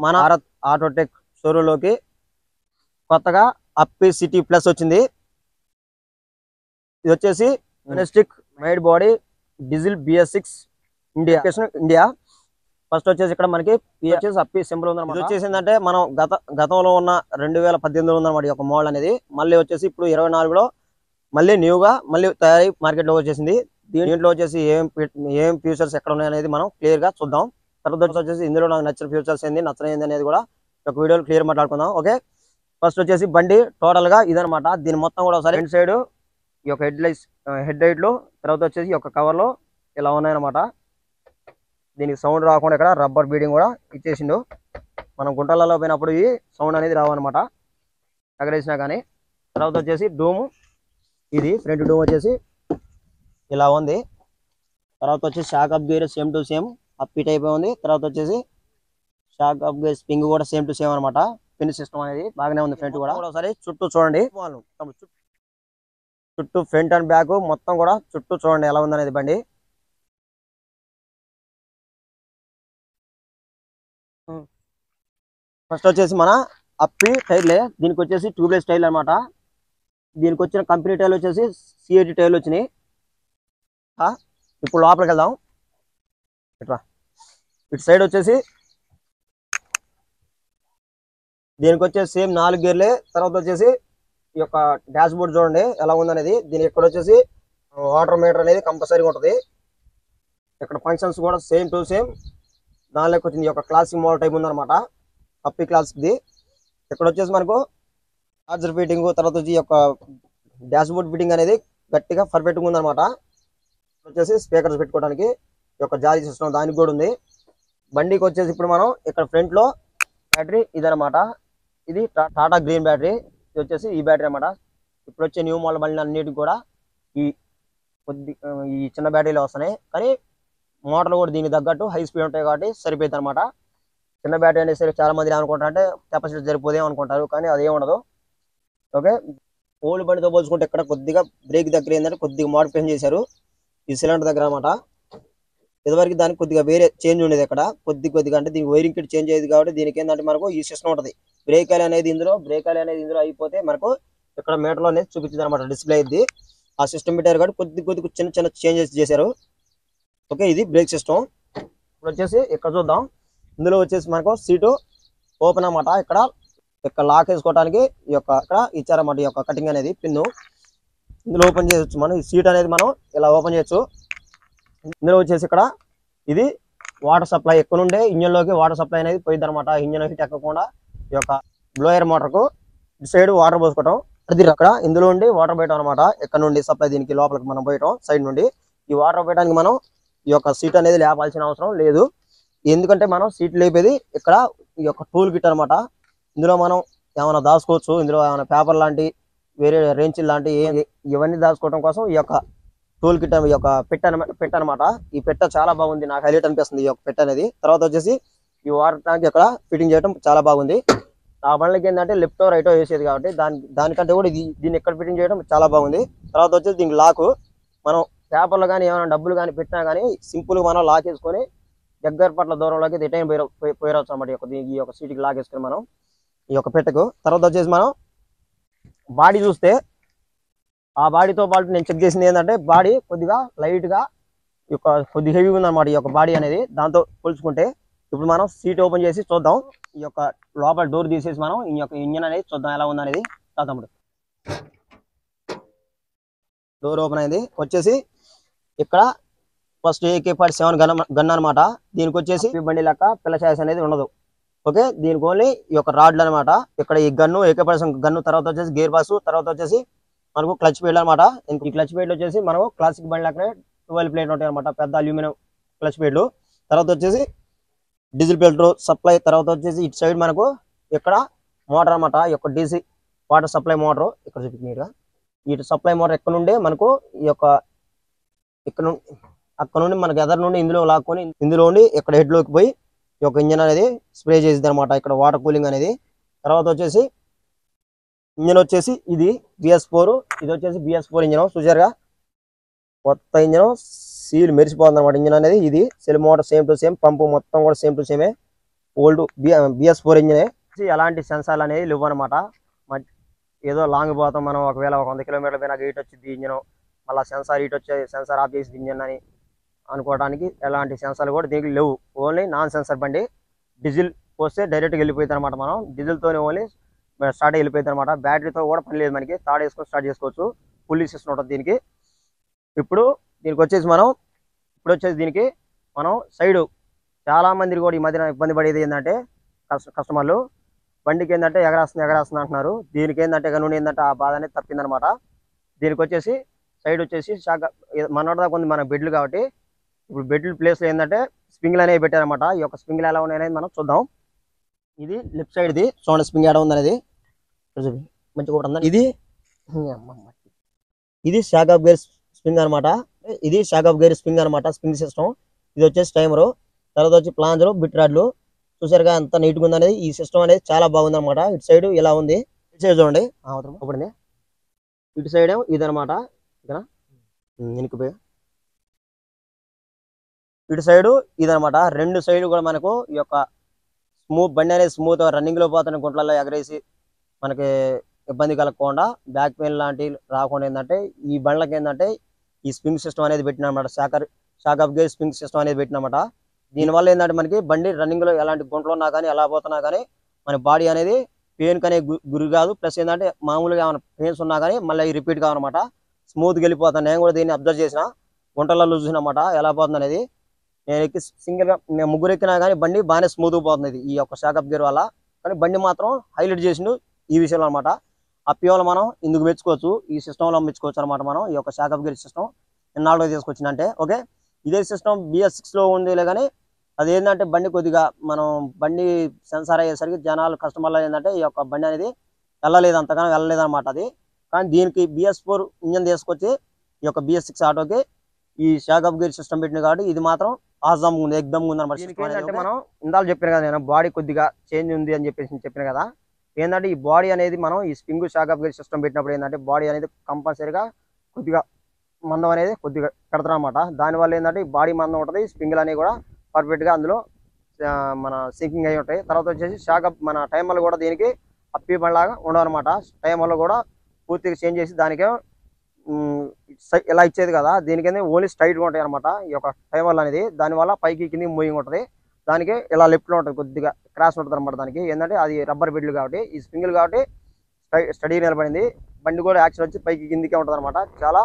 మన Bharat autotech showroom లోకి కొత్తగా అప్పి సిటీ ప్లస్ వచ్చింది. ఇది వచ్చేసి domestic made body diesel BS6 India. First వచ్చేసి ఇక్కడ మనకి అప్పి సింబల్ ఉంది. ఇది వచ్చేసిందంటే మనం గతంలో ఉన్న 2018లో ఉందన్నమాట ఈ యొక్క మోడల్ అనేది. మళ్ళీ వచ్చేసి ఇప్పుడు 24లో మళ్ళీ న్యూగా మళ్ళీ తయారీ మార్కెట్ లో వచ్చేసింది. దీంట్లో వచ్చేసి ఏం ఫ్యూచర్స్ ఎక్కడ ఉన్నాయి అనేది మనం క్లియర్ గా చూద్దాం. తర్వాత వచ్చేసి ఇందులో నాకు నచ్చిన ఫ్యూచర్స్ ఏంది నచ్చలేదు అనేది కూడా ఒక వీడియోలో క్లియర్ మాట్లాడుకుందాం. ఓకే, ఫస్ట్ వచ్చేసి బండి టోటల్ గా ఇదనమాట. దీని మొత్తం కూడా ఒకసారి ఫ్రంట్ సైడ్ ఈ యొక్క హెడ్ లైట్ లో, తర్వాత వచ్చేసి ఈ యొక్క కవర్ లో ఇలా ఉన్నాయన్నమాట. దీనికి సౌండ్ రాకుండా ఇక్కడ రబ్బర్ బీడింగ్ కూడా ఇచ్చేసిండు. మనం గుంటలలో పోయినప్పుడు ఈ సౌండ్ అనేది రావన్నమాట తగలేసినా కానీ. తర్వాత వచ్చేసి డూమ్, ఇది ఫ్రంట్ డూమ్ వచ్చేసి ఇలా ఉంది. తర్వాత వచ్చేసి shock up gear same to same అప్పి టైప్ ఉంది. తర్వాత వచ్చేసి షాక్ అప్ గేర్ స్ప్రింగ్ కూడా సేమ్ టు సేమ్ అనమాట. పిన్ సిస్టమ్ అనేది బాగానే ఉంది. ఫ్రంట్ కూడా ఒకసారి చుట్టూ చూడండి, చుట్టూ ఫ్రంట్ అండ్ బ్యాక్ మొత్తం కూడా చుట్టూ చూడండి ఎలా ఉందనేది బండి. ఫస్ట్ వచ్చేసి మన అప్పి టైర్లే. దీనికి వచ్చేసి ట్యూబ్లెస్ టైర్లు అనమాట. దీనికి వచ్చిన కంపెనీ టైర్లు వచ్చేసి C80 టైర్లు వచ్చినాయి. ఇప్పుడు లోపలికి వెళ్దాం. ఇటు సైడ్ వచ్చేసి దీనికి వచ్చేసి సేమ్ 4 గేర్లే. తర్వాత వచ్చేసి ఈ యొక్క డాష్ బోర్డ్ చూడండి ఎలా ఉందనేది. దీనికి ఇక్కడ వచ్చేసి వాటర్ మీటర్ అనేది కంపల్సరీగా ఉంటుంది. ఇక్కడ ఫంక్షన్స్ కూడా సేమ్ టు సేమ్ దానిలోకి వచ్చింది. ఈ యొక్క క్లాసిక్ మోడల్ టైప్ ఉందన్నమాట అప్పి క్లాసిక్ది. ఇక్కడ వచ్చేసి మనకు చార్జర్ ఫిట్టింగ్, తర్వాత వచ్చి ఈ యొక్క డాష్ బోర్డ్ ఫిట్టింగ్ అనేది గట్టిగా పర్ఫెక్ట్గా ఉందన్నమాట. వచ్చేసి స్పీకర్స్ పెట్టుకోవడానికి ఈ యొక్క జారీ సిస్టమ్ దానికి కూడా ఉంది. బండికి వచ్చేసి ఇప్పుడు మనం ఇక్కడ ఫ్రంట్ లో బ్యాటరీ ఇదనమాట. ఇది టాటా గ్రీన్ బ్యాటరీ. ఇది వచ్చేసి ఈ బ్యాటరీ అనమాట. ఇప్పుడు వచ్చే న్యూ మోడల్ బండి అన్నిటికి కూడా ఈ చిన్న బ్యాటరీలో వస్తున్నాయి. కానీ మోటార్లు కూడా దీనికి తగ్గట్టు హై స్పీడ్ ఉంటాయి కాబట్టి సరిపోతుంది అనమాట. చిన్న బ్యాటరీ అనేసి చాలా మంది అనుకుంటారు అంటే కెపాసిటీ సరిపోదేమో అనుకుంటారు, కానీ అదేం ఉండదు. ఓకే, ఓల్డ్ బండితో పోల్చుకుంటే ఇక్కడ కొద్దిగా బ్రేక్ దగ్గర ఏంటంటే కొద్దిగా మోడిఫికేషన్ చేశారు ఈ సిలిండర్ దగ్గర అనమాట. ఇదివరకు దానికి కొద్దిగా వేరే చేంజ్ ఉండేది. ఇక్కడ కొద్దిగా అంటే దీనికి వైరింగ్ కిట్ చేంజ్ అయ్యేది కాబట్టి దీనికి ఏంటంటే మనకు ఈ సిస్టమ్ ఉంటుంది. బ్రేక్ ఆయిల్ అనేది ఇందులో అయిపోతే మనకు ఇక్కడ మీటర్లో అనేది చూపించింది అనమాట, డిస్ప్లే అయింది. ఆ సిస్టమ్ పెట్టారు కాబట్టి కొద్దిగా చిన్న చేంజెస్ చేశారు. ఓకే, ఇది బ్రేక్ సిస్టమ్. ఇప్పుడు వచ్చేసి ఇక్కడ చూద్దాం. ఇందులో వచ్చేసి మనకు సీటు ఓపెన్ అనమాట. ఇక్కడ లాక్ వేసుకోవడానికి ఈ యొక్క ఇక్కడ ఇచ్చారన్నమాట. ఈ యొక్క కటింగ్ అనేది పిన్ను ఇందులో ఓపెన్ చేయొచ్చు. మనం ఈ సీట్ అనేది మనం ఇలా ఓపెన్ చేయొచ్చు. ఇందులో వచ్చేసి ఇక్కడ ఇది వాటర్ సప్లై ఎక్కువ నుండే ఇంజన్ లోకి వాటర్ సప్లై అనేది పోయింది అనమాట. ఇంజన్ హీట్ ఎక్కకుండా ఈ యొక్క బ్లోయర్ మోటార్ కు ఇటు సైడ్ వాటర్ పోసుకోవటం, అది అక్కడ ఇందులో ఉండి వాటర్ పోయటం అనమాట. ఇక్కడ నుండి సప్లై దీనికి లోపలికి మనం పోయటం సైడ్ నుండి. ఈ వాటర్ పోయడానికి మనం ఈ యొక్క సీట్ అనేది లేపాల్సిన అవసరం లేదు. ఎందుకంటే మనం సీట్ లేపేది ఇక్కడ ఈ యొక్క టూల్ కిట్ అనమాట. ఇందులో మనం ఏమైనా దాచుకోవచ్చు. ఇందులో ఏమైనా పేపర్ లాంటి వేరే రేంచిల్ లాంటి ఇవన్నీ దాచుకోవడం కోసం ఈ యొక్క టూల్ కిట్ ఈ యొక్క పెట్ట అనమాట. ఈ పెట్ట చాలా బాగుంది, నాకు హైలైట్ అనిపిస్తుంది ఈ యొక్క పెట్ట అనేది. తర్వాత వచ్చేసి ఈ వాటర్ ట్యాంక్ ఇక్కడ ఫిట్టింగ్ చేయడం చాలా బాగుంది. ఆ బండ్లకి ఏంటంటే లెఫ్ట్ రైట్ వేసేది కాబట్టి దానికంటే కూడా దీన్ని ఇక్కడ ఫిట్టింగ్ చేయడం చాలా బాగుంది. తర్వాత వచ్చేసి దీనికి లాకు మనం పేపర్లు కానీ ఏమైనా డబ్బులు కానీ పెట్టినా కానీ సింపుల్ గా మనం లాక్ వేసుకొని దగ్గర పట్ల దూరంలోకి రిటైన్ పోయవచ్చు అనమాట. ఈ యొక్క సీట్కి లాక్ వేసుకొని మనం ఈ యొక్క పెట్టకు. తర్వాత వచ్చేసి మనం బాడీ చూస్తే ఆ బాడీతో పాటు నేను చెక్ చేసింది ఏంటంటే బాడీ కొద్దిగా లైట్ గా కొద్దిగా హెవీగా ఉందన్నమాట ఈ యొక్క బాడీ అనేది దాంతో పోల్చుకుంటే. ఇప్పుడు మనం సీట్ ఓపెన్ చేసి చూద్దాం. ఈ యొక్క లోపల డోర్ తీసేసి మనం ఈ యొక్క ఇంజన్ అనేది చూద్దాం ఎలా ఉందనేది. తమ్ముడు డోర్ ఓపెన్ అయింది. వచ్చేసి ఇక్కడ ఫస్ట్ AK-47 గన్ అనమాట. దీనికి వచ్చేసి బండి లెక్క పిల్ల ఛాయిస్ అనేది ఉండదు. ఓకే, దీనికి ఓన్లీ ఈ యొక్క రాడ్లు అనమాట. ఇక్కడ ఈ గన్ను AK-47 గన్ను, తర్వాత వచ్చేసి గేర్ బాక్స్, తర్వాత వచ్చేసి మనకు క్లచ్ ప్లేట్ అనమాట. ఈ క్లచ్ ప్లేట్లు వచ్చేసి మనకు క్లాసిక్ బండి లెక్కనే 12 ప్లేట్ ఉంటాయి అనమాట, పెద్ద అల్యూమినియం క్లచ్ ప్లేట్లు. తర్వాత వచ్చేసి డీజిల్ ఫిల్టర్ సప్లై, తర్వాత వచ్చేసి ఇటు సైడ్ మనకు ఇక్కడ మోటార్ అనమాట. ఈ యొక్క DC వాటర్ సప్లై మోటార్ ఇక్కడ చూపించినట్టుగా ఈ సప్లై మోటార్ ఎక్కడ నుండి మనకు ఈ యొక్క అక్కడ నుండి మనకు ఎదర్ నుండి ఇందులో లాక్కొని ఇందులో ఉండి ఇక్కడ హెడ్ లోకి పోయి ఈ యొక్క ఇంజన్ అనేది స్ప్రే చేసింది అనమాట, ఇక్కడ వాటర్ కూలింగ్ అనేది. తర్వాత వచ్చేసి ఇంజన్ వచ్చేసి ఇది BS4, ఇది వచ్చేసి BS4 ఇంజన్. చూసారుగా కొత్త ఇంజన్ సీల్ మెరిసిపోతుంది అనమాట ఇంజిన్ అనేది. ఇది self motor same to same, pump మొత్తం కూడా సేమ్ టు సేమే, ఓల్డ్ BS4 ఇంజినే. ఎలాంటి సెన్సార్లు అనేది లేవు అనమాట. ఏదో లాంగ్ పోతాం మనం, ఒకవేళ 100 కిలోమీటర్ల పైన హీట్ వచ్చింది ఇంజిన్, మళ్ళీ సెన్సార్ హీట్ వచ్చే సెన్సార్ ఆఫ్ చేసి ఇంజిన్ అని అనుకోవడానికి ఎలాంటి సెన్సార్లు కూడా దీనికి లేవు. ఓన్లీ నాన్ సెన్సార్ బండి. డీజిల్ పోస్తే డైరెక్ట్గా వెళ్ళిపోతుంది అనమాట. మనం డీజిల్తోనే ఓన్లీ స్టార్ట్ వెళ్ళిపోతుంది అనమాట. బ్యాటరీతో కూడా పని లేదు మనకి, తాడు వేసుకొని స్టార్ట్ చేసుకోవచ్చు. ఫుల్లీ సిస్టమ్ ఉంటుంది దీనికి. ఇప్పుడు దీనికి వచ్చేసి దీనికి మనం సైడ్, చాలా మంది కూడా ఈ మధ్యన ఇబ్బంది పడేది ఏంటంటే కస్టమర్లు, బండికి ఏంటంటే ఎగరేస్తుంది అంటున్నారు. దీనికి ఏంటంటే నూనె ఏంటంటే ఆ బాధ అనేది తప్పిందనమాట. దీనికి వచ్చేసి సైడ్ వచ్చేసి మనోడదా కొంది మన బెడ్లు కాబట్టి, ఇప్పుడు బెడ్ల ప్లేస్లో ఏంటంటే స్ప్రింగ్లు అనేవి పెట్టారనమాట. ఈ యొక్క స్ప్రింగ్లు ఎలా ఉన్నాయి అనేది మనం చూద్దాం. ఇది లెఫ్ట్ సైడ్ది చూడండి, స్ప్రింగ్ ఏడ ఉందనేది మంచిగా ఒకటి ఉందని. ఇది షాక్ ఆఫ్ గేర్ స్ప్రింగ్ అనమాట. ఇది షాక్ ఆఫ్ గేర్ స్ప్రింగ్ అనమాట, స్ప్రింగ్ సిస్టమ్. ఇది వచ్చేసి టైమరు, తర్వాత వచ్చి ప్లాంజరు, బిట్ రాడ్లు. చూసారుగా ఎంత నీట్గా ఉంది అనేది. ఈ సిస్టమ్ అనేది చాలా బాగుంది అనమాట. ఇటు సైడ్ ఇలా ఉంది, ఇటు సైడ్ చూడండి ఒకటి. ఇటు సైడ్ ఏమో ఇదనమాట, ఇక్కడ వెనుకపోయి ఇటు సైడు ఇదనమాట. రెండు సైడ్లు కూడా మనకు ఈ యొక్క బండి అనేది స్మూత్ రన్నింగ్ లో పోతున్న గుంటలలో ఎగరేసి మనకి ఇబ్బంది కలగకుండా, బ్యాక్ పెయిన్ లాంటివి రాకుండా ఏంటంటే ఈ బండ్లకి ఏంటంటే ఈ స్ప్రింగ్ సిస్టమ్ అనేది పెట్టినమాట. Shock of gear spring system అనేది పెట్టినమాట. దీనివల్ల ఏంటంటే మనకి బండి రన్నింగ్ లో ఎలాంటి గుంటలు ఉన్నా కానీ, ఎలా పోతున్నా కానీ మన బాడీ అనేది పెయిన్ కనే గురి కాదు. ప్లస్ ఏంటంటే మామూలుగా ఏమైనా పెయిన్స్ ఉన్నా కానీ మళ్ళీ రిపీట్ కావన్నమాట. స్మూత్గా వెళ్ళిపోతాను. నేను కూడా దీన్ని అబ్జర్వ్ చేసిన, గుంటలలో చూసినమాట ఎలా పోతుంది అనేది. నేను ఎక్కి సింగిల్గా మేము ముగ్గురు ఎక్కినా కానీ బండి బాగానే స్మూత్గా పోతుంది ఈ యొక్క షాక్ ఆఫ్ గేర్ వల్ల. కానీ బండి మాత్రం హైలైట్ చేసిండు ఈ విషయంలో అనమాట. అప్పివాళ్ళు మనం ఇందుకు మెచ్చుకోవచ్చు, ఈ సిస్టంలో మెచ్చుకోవచ్చు అనమాట. మనం ఈ యొక్క షాక్ ఆఫ్ గేర్ సిస్టమ్ ఎన్నాళ్ళలో తీసుకొచ్చిందంటే, ఓకే ఇదే సిస్టమ్ BS6లో ఉండేలే. కానీ అది ఏంటంటే బండి కొద్దిగా మనం బండి సెన్సార్ అయ్యేసరికి జనాలు కస్టమర్లు ఏంటంటే ఈ యొక్క బండి అనేది వెళ్ళలేదు, అంతగానో వెళ్ళలేదు అనమాట అది. కానీ దీనికి BS4 ఇంజన్ తీసుకొచ్చి ఈ యొక్క BS6 ఆటోకి ఈ షాక్ ఆఫ్ గేర్ సిస్టమ్ పెట్టింది కాబట్టి ఇది మాత్రం ఆజమ్ ఉంది, ఎగ్దమ్ ఉంది అనమాట. ఏంటంటే మనం ఇందాక చెప్పిన కదా, నేను బాడీ కొద్దిగా చేంజ్ ఉంది అని చెప్పిన కదా. ఏంటంటే ఈ బాడీ అనేది మనం ఈ spring shock of gear system పెట్టినప్పుడు ఏంటంటే బాడీ అనేది కంపల్సరీగా కొద్దిగా మందం అనేది కొద్దిగా పెడతారు అనమాట. దానివల్ల ఏంటంటే ఈ బాడీ మందం ఉంటుంది, స్ప్రింగ్లు అనేవి కూడా పర్ఫెక్ట్గా అందులో మన సింకింగ్ అయి ఉంటాయి. తర్వాత వచ్చేసి షాక్ ఆఫ్ మన టైమర్లు కూడా దీనికి అప్పి బండ్లాగా ఉండవన్నమాట. టైమర్లు కూడా పూర్తిగా చేంజ్ చేసి దానికే ఇలా ఇచ్చేది కదా, దీనికైనా ఓన్లీ స్ట్రైట్గా ఉంటాయి అనమాట ఈ యొక్క టైమర్లు అనేది. దానివల్ల పైకి కింది మూవింగ్ ఉంటుంది. దానికి ఇలా లెఫ్ట్లో ఉంటుంది, కొద్దిగా క్రాస్ ఉంటుంది అనమాట. దానికి ఏంటంటే అది రబ్బర్ బెడ్లు కాబట్టి, ఈ స్ప్రింగ్లు కాబట్టి స్టడీ నిలబడింది. బండి కూడా యాక్షన్ వచ్చి పైకి కిందికే ఉంటుంది అనమాట. చాలా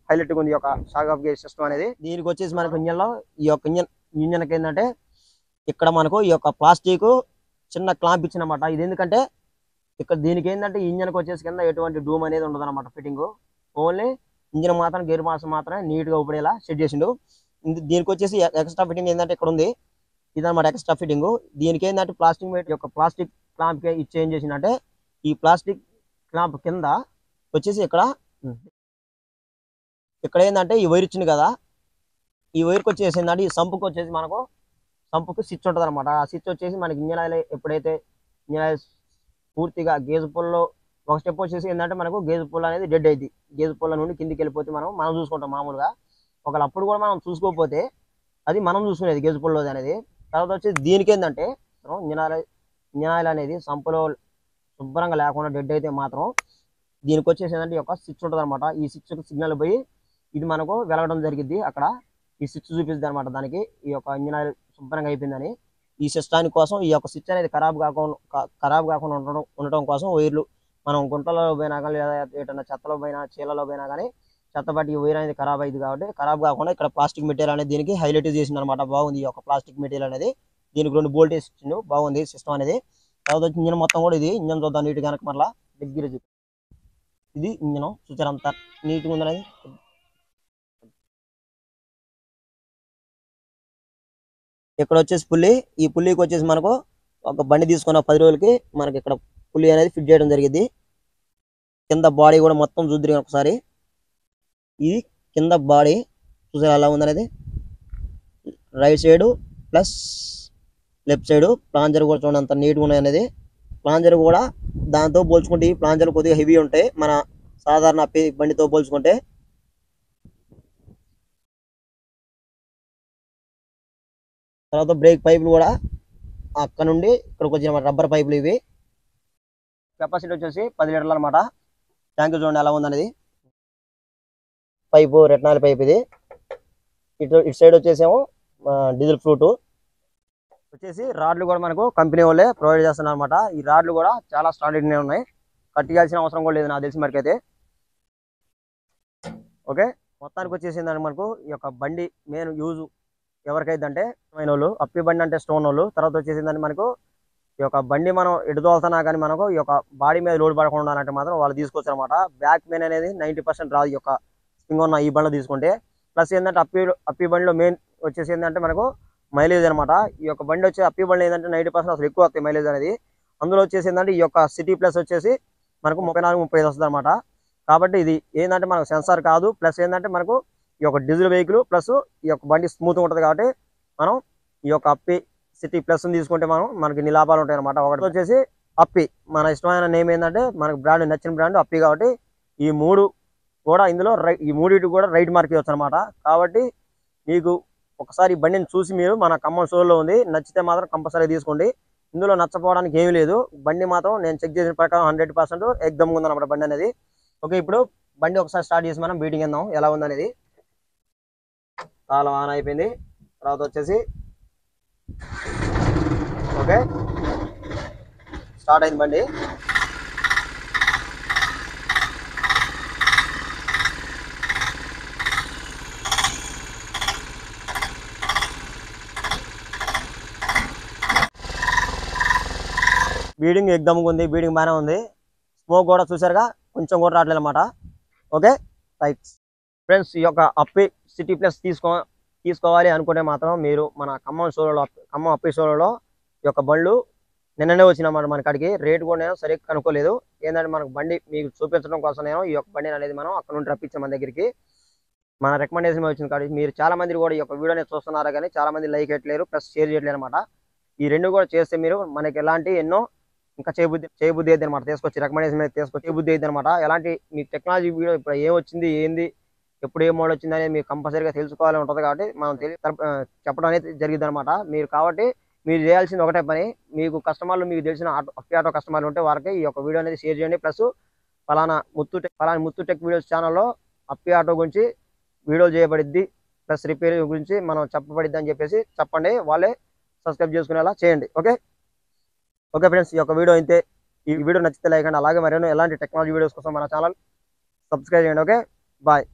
హైలైట్గా ఉంది ఈ యొక్క షాక్ ఆఫ్ గేర్ సిస్టమ్ అనేది. దీనికి వచ్చేసి మనకు ఇంజన్లో ఈ యొక్క ఇంజన్కి ఏంటంటే ఇక్కడ మనకు ఈ యొక్క ప్లాస్టిక్ చిన్న క్లాంప్ ఇచ్చినమాట. ఇది ఎందుకంటే ఇక్కడ దీనికి ఏంటంటే ఇంజన్కి వచ్చేసి కింద ఎటువంటి డూమ్ అనేది ఉండదు అనమాట. ఫిట్టింగ్ ఓన్లీ ఇంజిన్ మాత్రం, గేర్ మాసం మాత్రమే నీట్గా ఉపడేలా సెట్ చేసిండు. దీనికి వచ్చేసి ఎక్స్ట్రా ఫిట్టింగ్ ఏంటంటే ఇక్కడ ఉంది, ఇదన్నమాట ఎక్స్ట్రా ఫిట్టింగ్. దీనికి ఏంటంటే ప్లాస్టిక్ క్లాంప్ ఇచ్చి ఏం చేసిందంటే ఈ ప్లాస్టిక్ క్లాంప్ కింద వచ్చేసి ఇక్కడ ఏంటంటే ఈ వైర్ ఇచ్చింది కదా, ఈ వైర్కి వచ్చేసి ఏంటంటే ఈ సంపుకి వచ్చేసి మనకు సంపుకి స్విచ్ ఉంటుంది అనమాట. ఆ స్విచ్ వచ్చేసి మనకి ఇంజన్ ఆయిల్ ఎప్పుడైతే ఇంజన్ ఆయిల్ పూర్తిగా గేజ్ పుల్లో ఒక స్టెప్ వచ్చేసి ఏంటంటే మనకు గేజ్ పుల్ అనేది డెడ్ అయింది. గేజ్ పుల్ల నుండి కిందికి వెళ్ళిపోతే మనం చూసుకుంటాం మామూలుగా. ఒకవేళ అప్పుడు కూడా మనం చూసుకోకపోతే అది మనం చూసుకునేది గేజ్ పుల్లోది అనేది. తర్వాత వచ్చేసి దీనికి ఏంటంటే ఇంజన్ ఆయిల్ అనేది సంపులో శుభ్రంగా లేకుండా డెడ్ అయితే మాత్రం దీనికి వచ్చేసి ఏంటంటే ఒక స్విచ్ ఉంటుంది అనమాట. ఈ స్విచ్ సిగ్నల్ పోయి ఇది మనకు వెలగడం జరిగింది. అక్కడ ఈ స్విచ్ చూపిస్తుంది అనమాట దానికి ఈ యొక్క ఇంజన్ ఆయిల్ శుభ్రంగా అయిపోయిందని. ఈ సిస్టానికి కోసం ఈ యొక్క స్విచ్ అనేది ఖరాబ్ కాకుండా ఉండటం కోసం వైర్లు మనం గుంటలలో పోయినా కానీ, లేదా ఏటన్నా చెత్తలో పోయినా, చీలలో పోయినా కానీ చెత్త బట్టి ఈ వైర్ అనేది ఖరాబ్ అయింది కాబట్టి ఖరాబ్ కాకుండా ఇక్కడ ప్లాస్టిక్ మెటీరియల్ అనేది దీనికి హైలైట్ చేసింది అనమాట. బాగుంది ఈ యొక్క ప్లాస్టిక్ మెటీరియల్ అనేది. దీనికి 2 బోల్ట్ వేసి ఇచ్చిండు, బాగుంది సిస్టమ్ అనేది. తర్వాత వచ్చి ఇంజన్ మొత్తం కూడా ఇది ఇంజన్ చూద్దాం నీట్గా కనుక మరలా దగ్గర ఇది ఇంజన్ చూసారు అంత నీట్గా ఉంది అనేది. ఇక్కడ వచ్చేసి పుల్లి, ఈ పుల్లికి వచ్చేసి మనకు ఒక బండి తీసుకున్న 10 రోజులకి మనకి ఇక్కడ పుల్లి అనేది ఫిట్ చేయడం జరిగింది. కింద బాడీ కూడా మొత్తం చూద్దరు ఒకసారి. ఇది కింద బాడీ చూసారు అలా ఉందనేది. Right side plus left side plunger కూడా చూడండి అంత నీట్గా ఉన్నాయి అనేది. ప్లాంజర్ కూడా దాంతో పోల్చుకుంటే ఈ ప్లాంజర్ కొద్దిగా హెవీ ఉంటాయి మన సాధారణ బండితో పోల్చుకుంటే. తర్వాత బ్రేక్ పైపులు కూడా అక్కడ నుండి ఇక్కడికి వచ్చిన రబ్బర్ పైపులు ఇవి. కెపాసిటీ వచ్చేసి 10 లీటర్లు అనమాట. ట్యాంక్ చూడండి ఎలా ఉందనేది. పైపు రెట్నాల్ పైప్ ఇది. ఇటు సైడ్ వచ్చేసేమో డీజిల్ ఫ్రూట్ వచ్చేసి. రాడ్లు కూడా మనకు కంపెనీ వాళ్ళే ప్రొవైడ్ చేస్తున్నారు అనమాట. ఈ రాడ్లు కూడా చాలా స్టాండర్డ్నే ఉన్నాయి, కట్టియాల్సిన అవసరం కూడా లేదు నాకు తెలిసి మరికైతే. ఓకే, మొత్తానికి వచ్చేసిందంటే మనకు ఈ యొక్క బండి మెయిన్ యూజ్ ఎవరికైతే అంటే వాళ్ళు అప్పి బండి అంటే స్టోన్ వాళ్ళు. తర్వాత వచ్చేసిందంటే మనకు ఈ యొక్క బండి మనం ఎటు తోలుతున్నా కానీ మనకు ఈ యొక్క బాడీ మీద లోడ్ పడకుండా ఉండాలంటే మాత్రం వాళ్ళు తీసుకొచ్చారు అనమాట. బ్యాక్ మెయిన్ అనేది 90% రాదు ఈ యొక్క స్ప్రింగ్ ఉన్న ఈ బండిలో తీసుకుంటే. ప్లస్ ఏంటంటే అప్పి బండిలో మెయిన్ వచ్చేసి ఏంటంటే మనకు మైలేజ్ అనమాట. ఈ యొక్క బండి వచ్చే అప్పి బండి ఏంటంటే 90% అసలు ఎక్కువ వస్తాయి మైలేజ్ అనేది. అందులో వచ్చేసి ఏంటంటే ఈ యొక్క సిటీ ప్లస్ వచ్చేసి మనకు 34-35 వస్తుంది అనమాట. కాబట్టి ఇది ఏంటంటే మనకు సెన్సార్ కాదు. ప్లస్ ఏంటంటే మనకు ఈ యొక్క డీజిల్ వెహికల్ ప్లస్ ఈ యొక్క బండి స్మూత్ ఉంటుంది. కాబట్టి మనం ఈ యొక్క అప్పి సిటీ ప్లస్ తీసుకుంటే మనకి ఇన్ని లాభాలు ఉంటాయి అనమాట. ఒకటి వచ్చేసి అప్పి, మన ఇష్టమైన నేమ్ ఏంటంటే మనకు బ్రాండ్ నచ్చిన బ్రాండ్ అప్పి. కాబట్టి ఈ మూడు కూడా ఇందులో ఈ మూడింటి కూడా రైట్ మార్క్ ఇవ్వచ్చు అనమాట. కాబట్టి మీకు ఒకసారి ఈ బండిని చూసి మీరు మన ఖమ్మం షోలో ఉంది, నచ్చితే మాత్రం కంపల్సరీ తీసుకోండి. ఇందులో నచ్చపోవడానికి ఏమీ లేదు. బండి మాత్రం నేను చెక్ చేసిన ప్రకారం 100% ఎగ్దమ్గా ఉందన్నమాట బండి అనేది. ఓకే, ఇప్పుడు బండి ఒకసారి స్టార్ట్ చేసి మనం బీటింగ్ ఇద్దాం ఎలా ఉందనేది. తాళం ఆన్ అయిపోయింది. తర్వాత వచ్చేసి ఓకే స్టార్ట్ అయింది బండి. బీడింగ్ ఎగ్దమ్గా ఉంది, బీడింగ్ బాగానే ఉంది. స్మోక్ కూడా చూసారుగా, కొంచెం కూడా రావట్లేదు అనమాట. ఓకే రైట్ ఫ్రెండ్స్, ఈ యొక్క అప్పి సిటీ ప్లస్ తీసుకోవాలి అనుకుంటే మాత్రం మీరు మన ఖమ్మం అప్పి షోలో ఈ యొక్క బండ్లు నిన్ననే వచ్చినమాట మన కాడికి. రేటు కూడా నేను సరిగ్గా కనుక్కోలేదు. ఏంటంటే మనకు బండి మీకు చూపించడం కోసం నేను ఈ యొక్క బండిని అనేది మనం అక్కడ నుండి రప్పించాం మన దగ్గరికి. మన రికమెండేషన్ వచ్చింది కాబట్టి మీరు చాలా మంది కూడా ఈ యొక్క వీడియోని చూస్తున్నారు, కానీ చాలా మంది లైక్ చేయట్లేరు ప్లస్ షేర్ చేయట్లేదు అనమాట. ఈ రెండు కూడా చేస్తే మీరు మనకి ఎలాంటి ఎన్నో ఇంకా చేయబుద్ధి అయితే అనమాట. తీసుకొచ్చి రికమెండేషన్ అయితే తీసుకొచ్చి చేయబుద్ధి అయితే అనమాట. ఎలాంటి మీకు టెక్నాలజీ వీడియో ఇప్పుడు ఏం వచ్చింది, ఏంది, ఎప్పుడు ఏ మోడల్ వచ్చింది అనేది మీకు కంపల్సరీగా తెలుసుకోవాలని ఉంటుంది. కాబట్టి మనం చెప్పడం అనేది జరిగింది అనమాట. కాబట్టి మీరు చేయాల్సింది ఒకటే పని, మీకు కస్టమర్లు మీకు తెలిసిన ఆటో కస్టమర్లు ఉంటే వారికి ఈ యొక్క వీడియో అనేది షేర్ చేయండి. ప్లస్ ఫలానా ముత్తు టెక్ వీడియోస్ ఛానల్లో అప్పి ఆటో గురించి వీడియోలు చేయబడిద్ది, ప్లస్ రిపేర్ గురించి మనం చెప్పబడిద్ది అని చెప్పేసి చెప్పండి. వాళ్ళే సబ్స్క్రైబ్ చేసుకునేలా చేయండి. ఓకే ఫ్రెండ్స్, ఈ యొక్క వీడియో అయితే ఈ వీడియో నచ్చితే లైక్ అండి. అలాగే మరేనో ఎలాంటి టెక్నాలజీ వీడియోస్ కోసం మన ఛానల్ సబ్స్క్రైబ్ చేయండి. Okay bye.